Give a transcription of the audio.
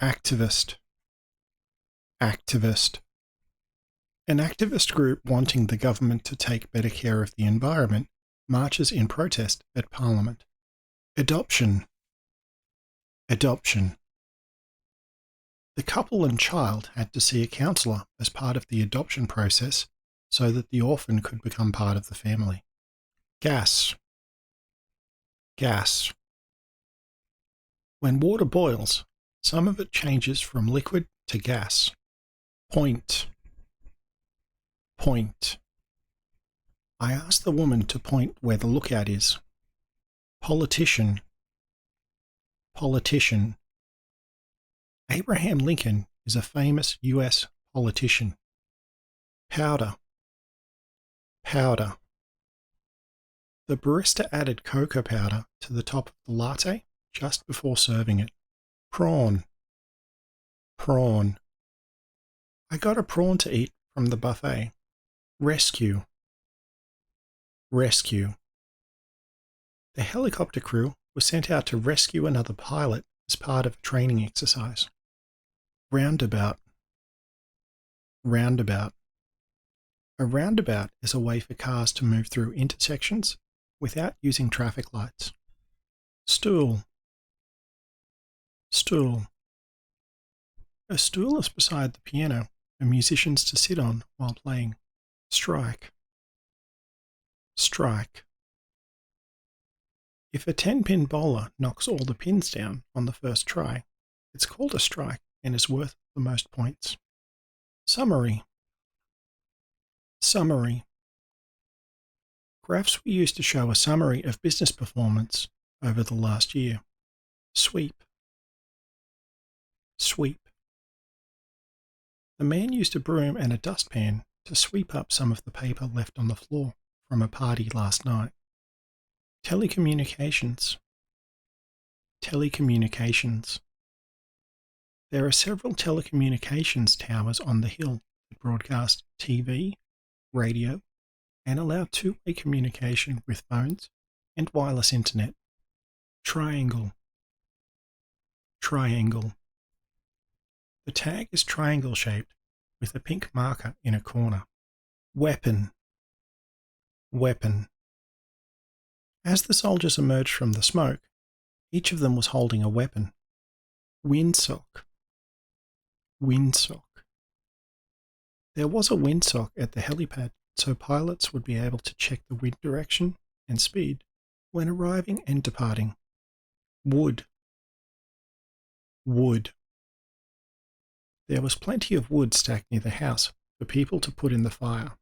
Activist. Activist. An activist group wanting the government to take better care of the environment marches in protest at Parliament. Adoption. Adoption. The couple and child had to see a counsellor as part of the adoption process so that the orphan could become part of the family. Gas. Gas. When water boils, some of it changes from liquid to gas. Point. Point. I asked the woman to point where the lookout is. Politician. Politician. Abraham Lincoln is a famous US politician. Powder. Powder. The barista added cocoa powder to the top of the latte just before serving it. Prawn. Prawn. I got a prawn to eat from the buffet. Rescue. Rescue. The helicopter crew was sent out to rescue another pilot as part of a training exercise. Roundabout. Roundabout. A roundabout is a way for cars to move through intersections without using traffic lights. Stool. Stool. A stool is beside the piano for musicians to sit on while playing. Strike. Strike. If a 10-pin bowler knocks all the pins down on the first try, it's called a strike and is worth the most points. Summary. Summary. Graphs were used to show a summary of business performance over the last year. Sweep. Sweep. The man used a broom and a dustpan to sweep up some of the paper left on the floor from a party last night. Telecommunications. Telecommunications. There are several telecommunications towers on the hill that broadcast TV, radio, and allow two-way communication with phones and wireless internet. Triangle. Triangle. The tag is triangle-shaped with a pink marker in a corner. Weapon. Weapon. As the soldiers emerged from the smoke, each of them was holding a weapon. Windsock. Windsock. There was a windsock at the helipad, so pilots would be able to check the wind direction and speed when arriving and departing. Wood. Wood. There was plenty of wood stacked near the house for people to put in the fire.